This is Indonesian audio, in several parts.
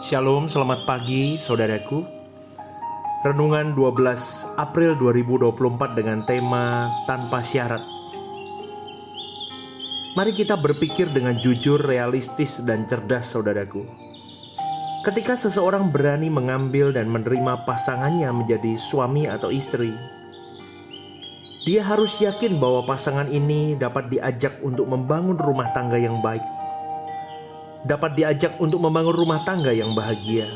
Shalom, selamat pagi saudaraku. Renungan 12 April 2024 dengan tema Tanpa Syarat. Mari kita berpikir dengan jujur, realistis, dan cerdas saudaraku. Ketika seseorang berani mengambil dan menerima pasangannya menjadi suami atau istri, dia harus yakin bahwa pasangan ini dapat diajak untuk membangun rumah tangga yang baik, dapat diajak untuk membangun rumah tangga yang bahagia.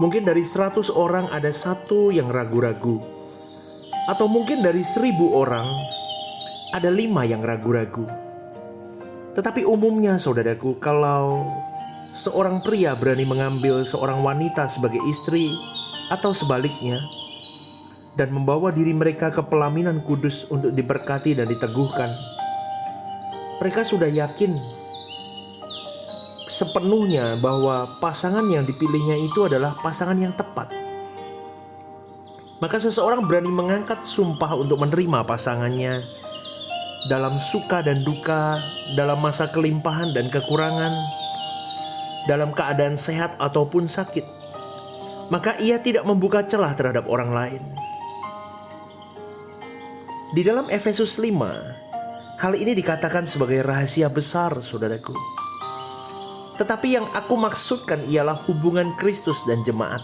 Mungkin dari 100 orang ada satu yang ragu-ragu, atau mungkin dari 1000 orang ada 5 yang ragu-ragu. Tetapi umumnya saudaraku, kalau seorang pria berani mengambil seorang wanita sebagai istri atau sebaliknya, dan membawa diri mereka ke pelaminan kudus untuk diberkati dan diteguhkan, mereka sudah yakin sepenuhnya bahwa pasangan yang dipilihnya itu adalah pasangan yang tepat. Maka seseorang berani mengangkat sumpah untuk menerima pasangannya dalam suka dan duka, dalam masa kelimpahan dan kekurangan, dalam keadaan sehat ataupun sakit. Maka ia tidak membuka celah terhadap orang lain. Di dalam Efesus 5, hal ini dikatakan sebagai rahasia besar saudaraku. Tetapi yang aku maksudkan ialah hubungan Kristus dan jemaat.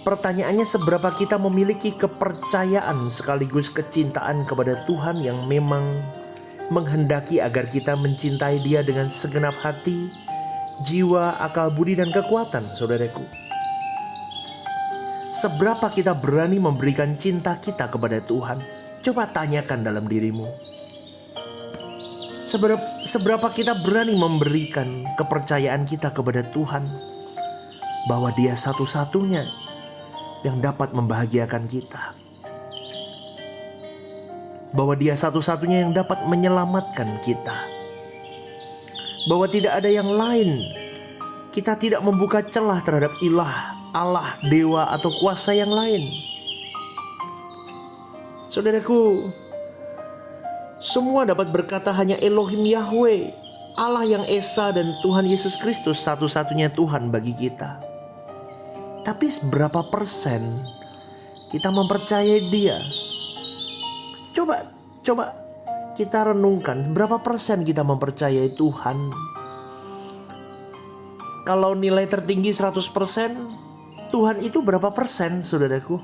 Pertanyaannya, seberapa kita memiliki kepercayaan sekaligus kecintaan kepada Tuhan yang memang menghendaki agar kita mencintai Dia dengan segenap hati, jiwa, akal budi, dan kekuatan, saudaraku. Seberapa kita berani memberikan cinta kita kepada Tuhan? Coba tanyakan dalam dirimu. Seberapa kita berani memberikan kepercayaan kita kepada Tuhan bahwa Dia satu-satunya yang dapat membahagiakan kita, bahwa Dia satu-satunya yang dapat menyelamatkan kita, bahwa tidak ada yang lain. Kita tidak membuka celah terhadap ilah, Allah, dewa, atau kuasa yang lain. Saudaraku, semua dapat berkata hanya Elohim Yahweh, Allah yang Esa, dan Tuhan Yesus Kristus satu-satunya Tuhan bagi kita. Tapi seberapa persen kita mempercayai Dia? Coba kita renungkan, berapa persen kita mempercayai Tuhan? Kalau nilai tertinggi 100%, Tuhan itu berapa persen, saudaraku?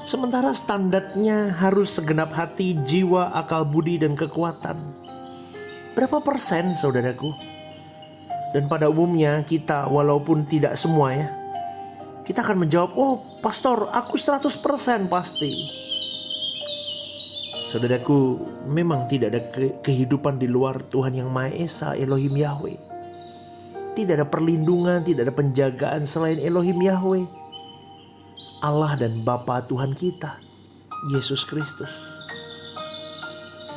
Sementara standarnya harus segenap hati, jiwa, akal budi, dan kekuatan. Berapa persen, saudaraku? Dan pada umumnya kita, walaupun tidak semua ya, kita akan menjawab, oh pastor, aku 100% pasti. Saudaraku, memang tidak ada kehidupan di luar Tuhan yang Maha Esa, Elohim Yahweh. Tidak ada perlindungan, tidak ada penjagaan selain Elohim Yahweh, Allah dan Bapa Tuhan kita, Yesus Kristus.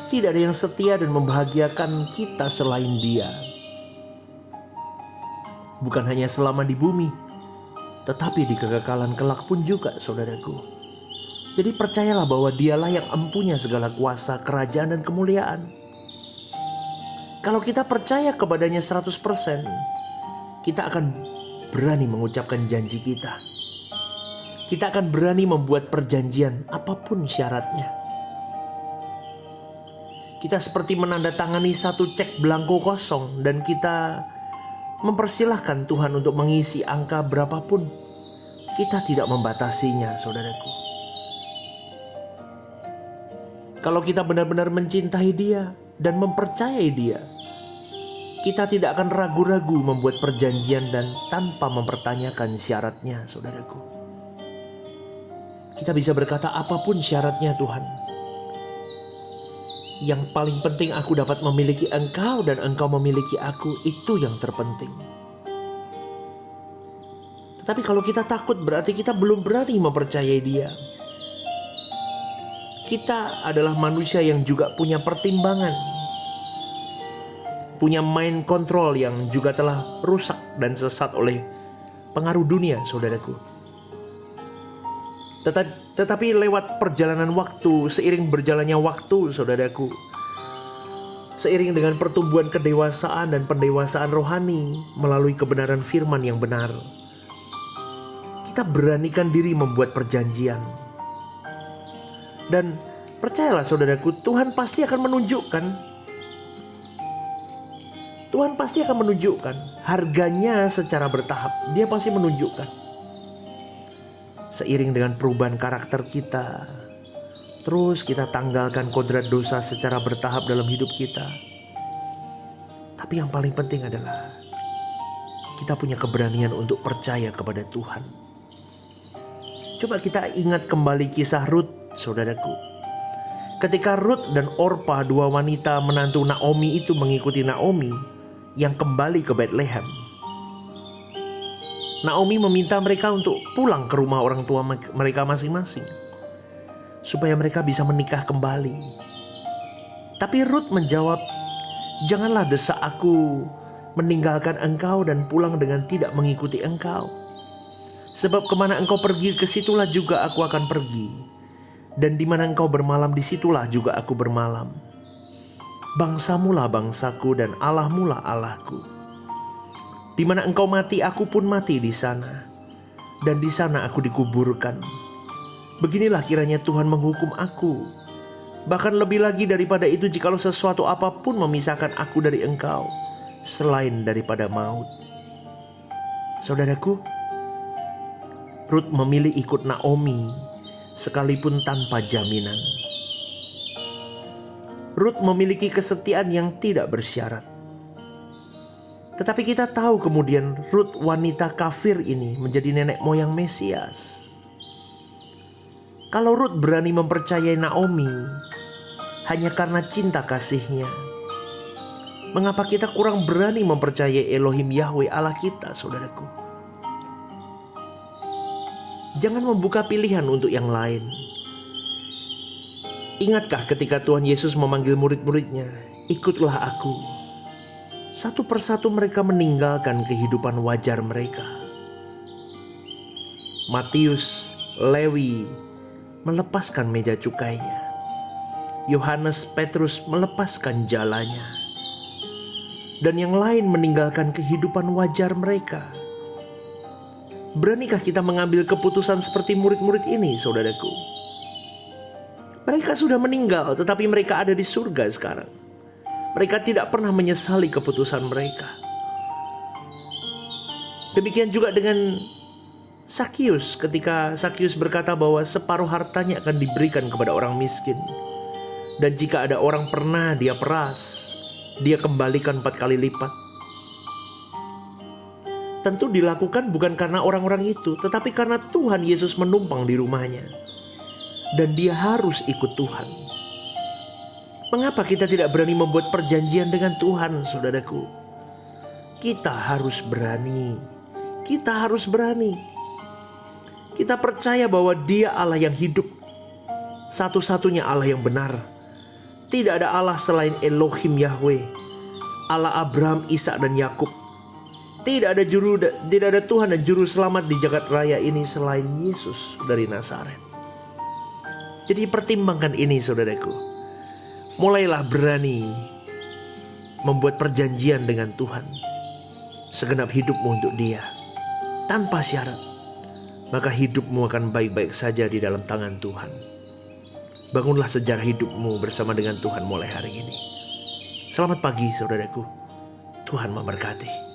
Tidak ada yang setia dan membahagiakan kita selain Dia. Bukan hanya selama di bumi, tetapi di kekekalan kelak pun juga, saudaraku. Jadi percayalah bahwa Dialah yang empunya segala kuasa, kerajaan, dan kemuliaan. Kalau kita percaya kepadanya 100%, kita akan berani mengucapkan janji kita. Kita akan berani membuat perjanjian apapun syaratnya. Kita seperti menandatangani satu cek belangko kosong, dan kita mempersilahkan Tuhan untuk mengisi angka berapapun. Kita tidak membatasinya, saudaraku. Kalau kita benar-benar mencintai Dia dan mempercayai Dia, kita tidak akan ragu-ragu membuat perjanjian dan tanpa mempertanyakan syaratnya, saudaraku. Kita bisa berkata, apapun syaratnya Tuhan, yang paling penting aku dapat memiliki Engkau dan Engkau memiliki aku, itu yang terpenting. Tetapi kalau kita takut, berarti kita belum berani mempercayai Dia. Kita adalah manusia yang juga punya pertimbangan, punya mind control yang juga telah rusak dan sesat oleh pengaruh dunia, saudaraku. Tetapi lewat perjalanan waktu, seiring berjalannya waktu, saudaraku, seiring dengan pertumbuhan kedewasaan dan pendewasaan rohani melalui kebenaran firman yang benar, kita beranikan diri membuat perjanjian. Dan percayalah saudaraku, Tuhan pasti akan menunjukkan. Tuhan pasti akan menunjukkan harganya secara bertahap. Dia pasti menunjukkan. Seiring dengan perubahan karakter kita, terus kita tanggalkan kodrat dosa secara bertahap dalam hidup kita. Tapi yang paling penting adalah kita punya keberanian untuk percaya kepada Tuhan. Coba kita ingat kembali kisah Rut, saudaraku. Ketika Rut dan Orpa, dua wanita menantu Naomi itu, mengikuti Naomi yang kembali ke Bethlehem, Naomi meminta mereka untuk pulang ke rumah orang tua mereka masing-masing supaya mereka bisa menikah kembali. Tapi Rut menjawab, "Janganlah desak aku meninggalkan engkau dan pulang dengan tidak mengikuti engkau. Sebab kemana engkau pergi, kesitulah juga aku akan pergi. Dan di mana engkau bermalam, disitulah juga aku bermalam. Bangsamulah bangsaku dan Allahmulah Allahku. Di mana engkau mati, aku pun mati di sana. Dan di sana aku dikuburkan. Beginilah kiranya Tuhan menghukum aku. Bahkan lebih lagi daripada itu, jikalau sesuatu apapun memisahkan aku dari engkau, selain daripada maut." Saudaraku, Rut memilih ikut Naomi sekalipun tanpa jaminan. Rut memiliki kesetiaan yang tidak bersyarat. Tetapi kita tahu kemudian Rut, wanita kafir ini, menjadi nenek moyang Mesias. Kalau Rut berani mempercayai Naomi hanya karena cinta kasihnya, mengapa kita kurang berani mempercayai Elohim Yahweh Allah kita, saudaraku? Jangan membuka pilihan untuk yang lain. Ingatkah ketika Tuhan Yesus memanggil murid-muridnya, "Ikutlah aku." Satu persatu mereka meninggalkan kehidupan wajar mereka. Matius, Lewi melepaskan meja cukainya. Yohanes, Petrus melepaskan jalannya. Dan yang lain meninggalkan kehidupan wajar mereka. Beranikah kita mengambil keputusan seperti murid-murid ini, saudaraku? Mereka sudah meninggal, tetapi mereka ada di surga sekarang. Mereka tidak pernah menyesali keputusan mereka. Demikian juga dengan Sakius, ketika Sakius berkata bahwa separuh hartanya akan diberikan kepada orang miskin. Dan jika ada orang pernah dia peras, dia kembalikan 4 kali lipat. Tentu dilakukan bukan karena orang-orang itu, tetapi karena Tuhan Yesus menumpang di rumahnya. Dan dia harus ikut Tuhan. Mengapa kita tidak berani membuat perjanjian dengan Tuhan, saudaraku? Kita harus berani. Kita harus berani. Kita percaya bahwa Dia Allah yang hidup, satu-satunya Allah yang benar. Tidak ada Allah selain Elohim Yahweh, Allah Abraham, Ishak dan Yakub. Tidak ada Tuhan dan juru selamat di jagat raya ini selain Yesus dari Nazaret. Jadi pertimbangkan ini, saudaraku. Mulailah berani membuat perjanjian dengan Tuhan. Segenap hidupmu untuk Dia, tanpa syarat. Maka hidupmu akan baik-baik saja di dalam tangan Tuhan. Bangunlah sejarah hidupmu bersama dengan Tuhan mulai hari ini. Selamat pagi, saudaraku. Tuhan memberkati.